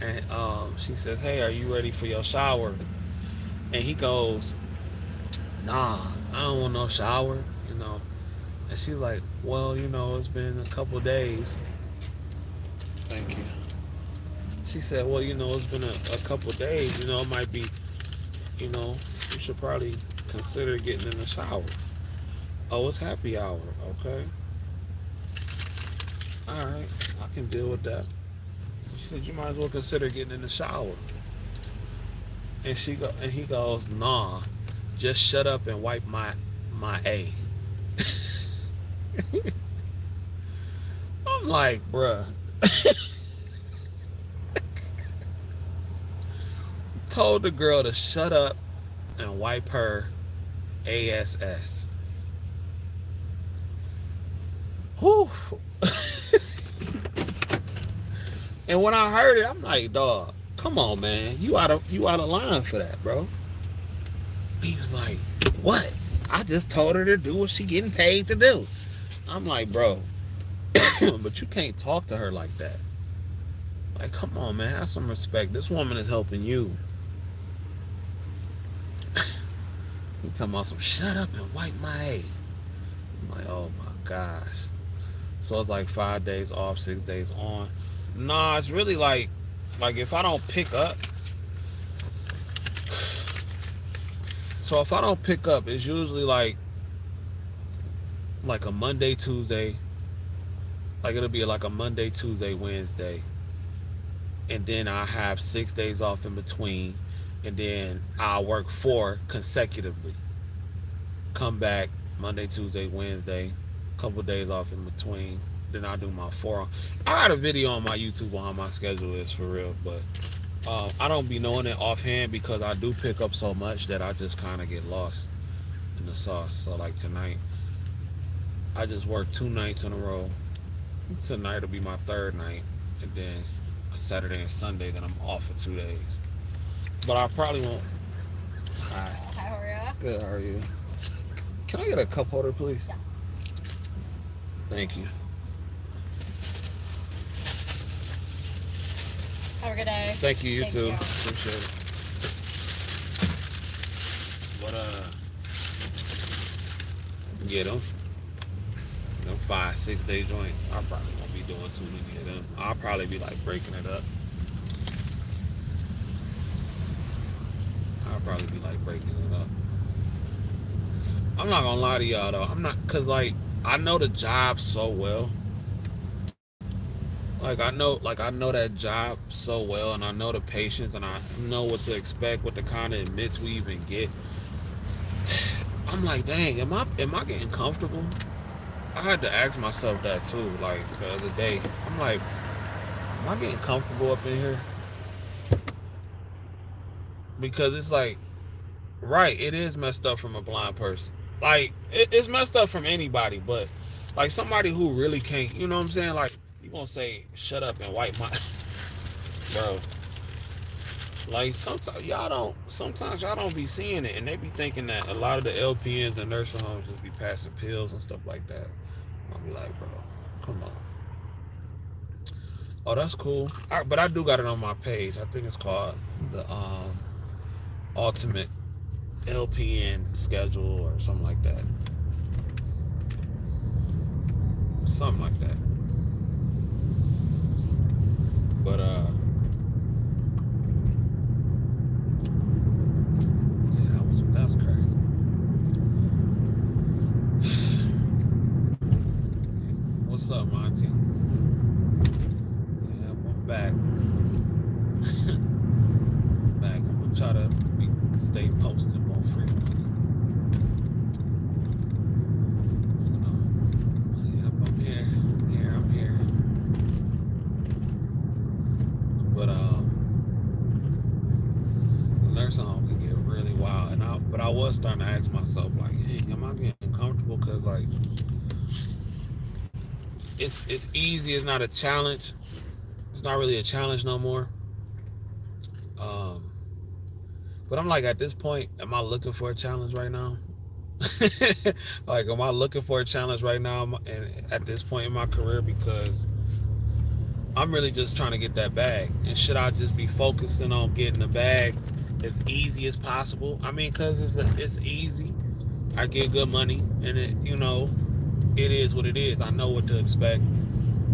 and she says, "Hey, are you ready for your shower?" And he goes, "Nah, I don't want no shower." And she's like, "Well, it's been a couple days." Thank you. She said, "Well, it's been a couple days. It might be, you should probably consider getting in the shower." "Oh, it's happy hour." "Okay. All right. I can deal with that." So she said, "You might as well consider getting in the shower." And he goes, "Nah, just shut up and wipe my A." I'm like, bruh. Told the girl to shut up and wipe her ASS. Whew. And when I heard it, I'm like, dog, come on, man. You out of line for that, bro. He was like, "What? I just told her to do what she getting paid to do." I'm like, bro, but you can't talk to her like that. Like, come on, man. Have some respect. This woman is helping you. You talking about some shut up and wipe my A. I'm like, oh my gosh. So it's like 5 days off, 6 days on. Nah, it's really like if I don't pick up. So if I don't pick up, it's usually like a Monday, Tuesday. Like it'll be like a Monday, Tuesday, Wednesday. and then I have 6 days off in between, and then I'll work 4 consecutively. Come back Monday, Tuesday, Wednesday, couple days off in between. Then I do my 4. I got a video on my YouTube on how my schedule is for real, but I don't be knowing it offhand because I do pick up so much that I just kind of get lost in the sauce. So like tonight, I just worked 2 nights in a row. Tonight will be my 3rd night, and then Saturday and Sunday. Then I'm off for 2 days. But I probably won't. Hi. Hi, how are ya? Good. How are you? Can I get a cup holder, please? Yes. Thank you. Have a good day. Thank you. You Thank too. you. Appreciate it. But yeah, them 5-6 day joints. I probably won't be doing too many of them. I'll probably be like breaking it up. I'm not gonna lie to y'all though. I'm not, cause like I know the job so well. Like I know that job so well, and I know the patients, and I know what to expect, what the kind of admits we even get. I'm like, dang, am I getting comfortable? I had to ask myself that too. Like the other day, I'm like, am I getting comfortable up in here? Because it's like, right, it is messed up from a blind person. Like it's messed up from anybody, but like somebody who really can't, you know what I'm saying? Like you gonna say shut up and wipe my bro. Like sometimes y'all don't be seeing it, and they be thinking that a lot of the LPNs and nursing homes just be passing pills and stuff like that. I'll be like, bro, come on. Oh, that's cool. But I do got it on my page. I think it's called the Ultimate LPN Schedule or something like that. Something like that. But yeah, that was crazy. What's up, Monty? Yeah, I'm back. I'm gonna try to stay posted more frequently. Yep, I'm here. But the nursing home can get really wild, but I was starting to ask myself, like, hey, am I getting comfortable? Because like, it's easy. It's not a challenge. It's not really a challenge no more. But I'm like, at this point, am I looking for a challenge right now? Like, am I looking for a challenge right now? And at this point in my career, because I'm really just trying to get that bag. And should I just be focusing on getting the bag as easy as possible? I mean, because it's easy. I get good money, and it is what it is. I know what to expect.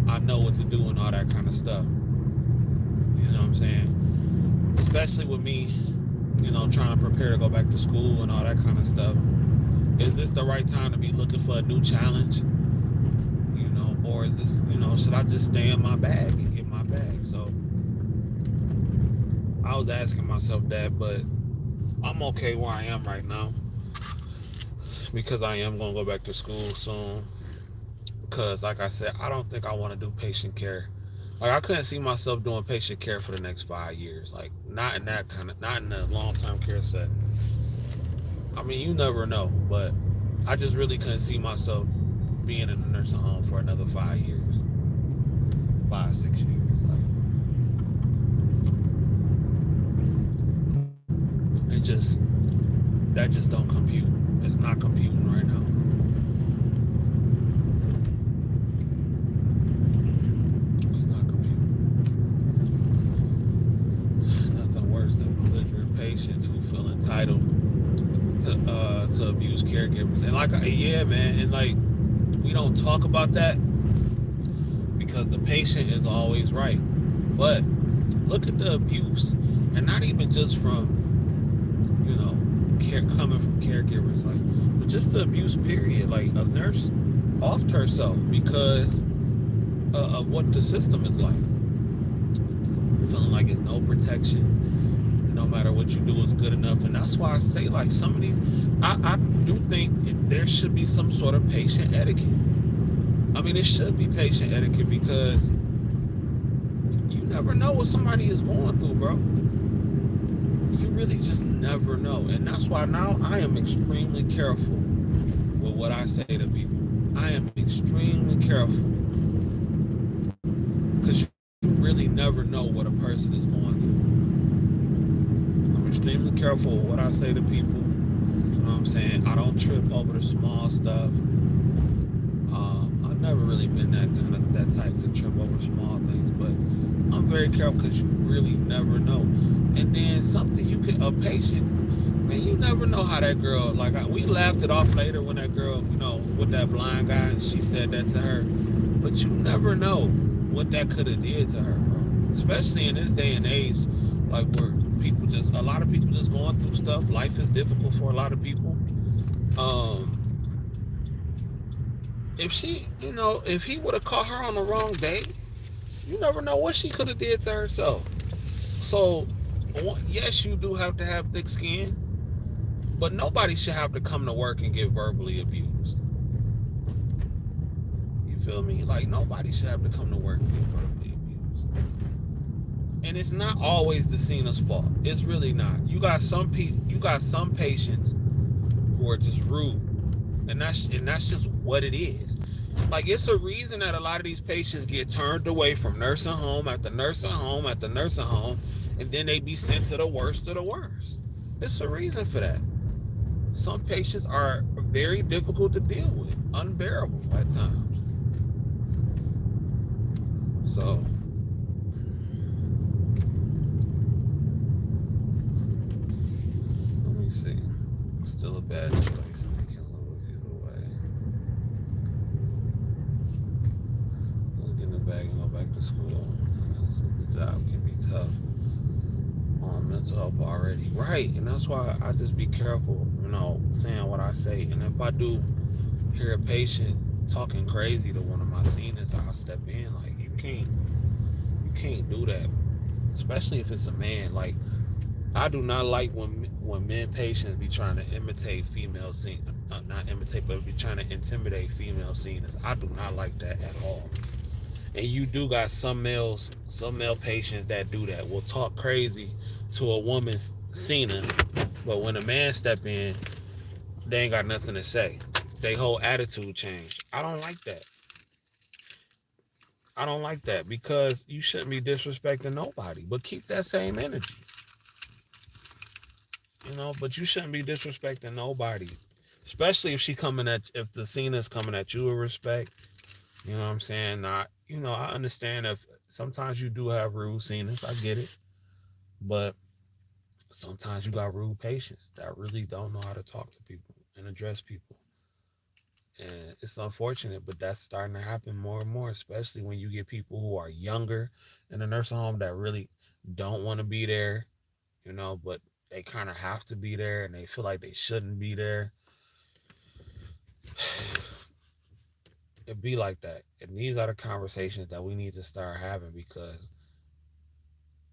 I know what to do and all that kind of stuff. You know what I'm saying? Especially with me, trying to prepare to go back to school and all that kind of stuff. Is this the right time to be looking for a new challenge? Or is this, should I just stay in my bag and get my bag? So I was asking myself that, but I'm okay where I am right now because I am going to go back to school soon. Because like I said, I don't think I want to do patient care. Like I couldn't see myself doing patient care for the next 5 years. Like not in the long-term care setting. I mean, you never know, but I just really couldn't see myself being in a nursing home for another 5 years. 5-6 years. Like that just don't compute. It's not computing right now. It's not computing. Nothing worse than belligerent patients who feel entitled to abuse caregivers. And like, yeah, man, and like, we don't talk about that because the patient is always right. But look at the abuse, and not even just from coming from caregivers, like, but just the abuse period. Like a nurse offed herself because of what the system is like. feeling like it's no protection. No matter what you do is good enough. And that's why I say, like, some of these, I do think there should be some sort of patient etiquette. I mean, it should be patient etiquette because you never know what somebody is going through, bro. You really just never know. And that's why now I am extremely careful with what I say to people. I am extremely careful because you really never know what a person is going through. I'm extremely careful with what I say to people. You know what I'm saying? I don't trip over the small stuff. I've never really been that type to trip over small things, but I'm very careful because you really never know. And then something you can a patient, man, you never know how that girl. Like we laughed it off later when that girl, with that blind guy, and she said that to her. But you never know what that could have did to her, bro. Especially in this day and age, like where a lot of people just going through stuff. Life is difficult for a lot of people. Um, if he would have caught her on the wrong day, you never know what she could have did to herself. So, yes, you do have to have thick skin, but nobody should have to come to work and get verbally abused. You feel me? Like nobody should have to come to work and get verbally abused. And it's not always the Cena's fault. It's really not. You got some patients who are just rude, and that's just what it is. Like it's a reason that a lot of these patients get turned away from nursing home after nursing home after nursing home, and then they be sent to the worst of the worst. It's a reason for that. Some patients are very difficult to deal with, unbearable at times. So let me see. Still a bad choice. They can lose either way. Let's get in the bag and go back to school. The job can be tough on mental health already. Right. And that's why I just be careful, saying what I say. And if I do hear a patient talking crazy to one of my seniors, I'll step in. Like you can't do that. Especially if it's a man. Like I do not like when men patients be trying to imitate female seniors. Not imitate, but be trying to intimidate female seniors. I do not like that at all. And you do got some male patients that do that. Will talk crazy to a woman's senior, but when a man step in, they ain't got nothing to say. They whole attitude change. I don't like that. I don't like that because you shouldn't be disrespecting nobody, but keep that same energy. But you shouldn't be disrespecting nobody, especially if the senior's coming at you with respect. You know what I'm saying? I understand if sometimes you do have rude seniors. I get it, but sometimes you got rude patients that really don't know how to talk to people and address people. And it's unfortunate, but that's starting to happen more and more, especially when you get people who are younger in a nursing home that really don't want to be there, but they kind of have to be there and they feel like they shouldn't be there. It be like that. And these are the conversations that we need to start having because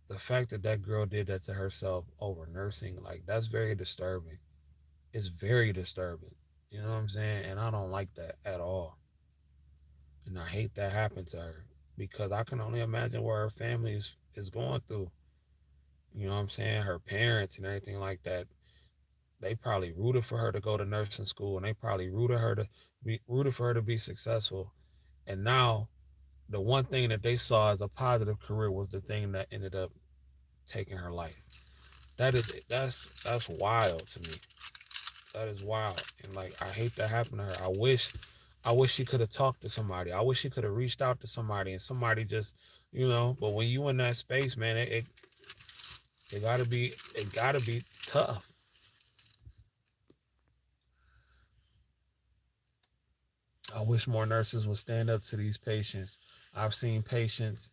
the fact that that girl did that to herself over nursing, like, that's very disturbing. It's very disturbing. You know what I'm saying? And I don't like that at all. And I hate that happened to her because I can only imagine what her family is going through. You know what I'm saying? Her parents and everything like that. They probably rooted for her to go to nursing school, and they probably rooted for her to be successful. And now, the one thing that they saw as a positive career was the thing that ended up taking her life. That's wild to me. That is wild, and like I hate that happened to her. I wish she could have talked to somebody. I wish she could have reached out to somebody, and somebody just, But when you in that space, man, it gotta be tough. I wish more nurses would stand up to these patients. I've seen patients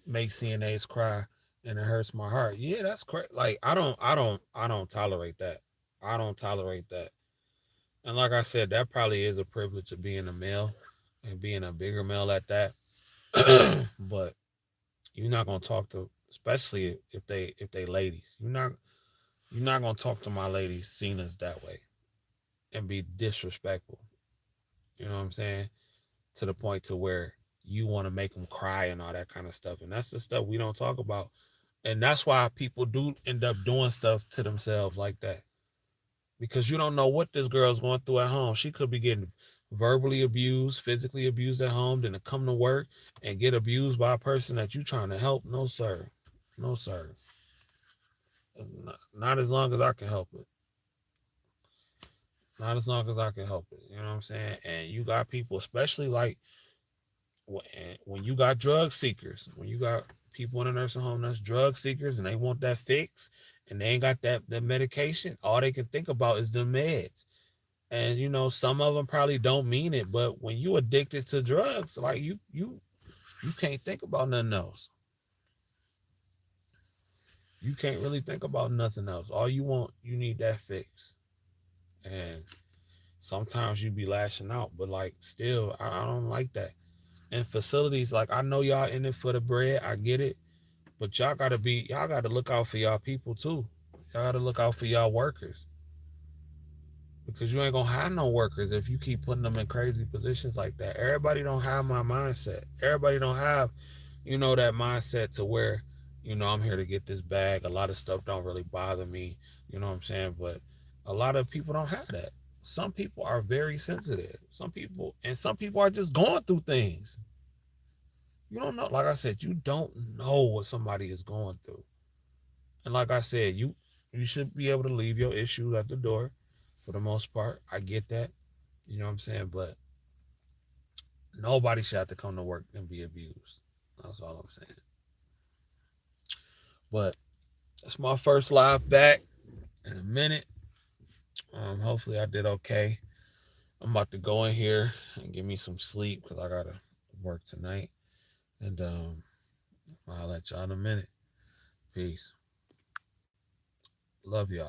make CNAs cry, and it hurts my heart. Yeah, that's crazy. Like I don't tolerate that. I don't tolerate that. And like I said, that probably is a privilege of being a male and being a bigger male at that. But you're not gonna talk to especially if they ladies. You're not gonna talk to my ladies seen as that way and be disrespectful. You know what I'm saying? To the point to where you want to make them cry and all that kind of stuff. And that's the stuff we don't talk about. And that's why people do end up doing stuff to themselves like that. Because you don't know what this girl's going through at home. She could be getting verbally abused, physically abused at home, then to come to work and get abused by a person that you're trying to help. No, sir. No, sir. Not as long as I can help it. Not as long as I can help it. You know what I'm saying? And you got people, especially like when you got drug seekers, when you got people in a nursing home that's drug seekers and they want that fix and they ain't got that medication, all they can think about is the meds. And some of them probably don't mean it, but when you addicted to drugs, like you can't think about nothing else. You can't really think about nothing else. All you need that fix. And sometimes you be lashing out, but like still, I don't like that. And facilities, like I know y'all in it for the bread, I get it, but y'all gotta look out for y'all people too. Y'all gotta look out for y'all workers. Because you ain't gonna have no workers if you keep putting them in crazy positions like that. Everybody don't have my mindset. Everybody don't have, that mindset to where, I'm here to get this bag. A lot of stuff don't really bother me. You know what I'm saying? But a lot of people don't have that. Some people are very sensitive. Some people are just going through things. You don't know. Like I said, you don't know what somebody is going through. And like I said, you should be able to leave your issues at the door for the most part. I get that. You know what I'm saying? But nobody should have to come to work and be abused. That's all I'm saying. But it's my first live back in a minute. Hopefully I did okay. I'm about to go in here and give me some sleep because I gotta work tonight. And I'll let y'all in a minute. Peace. Love y'all.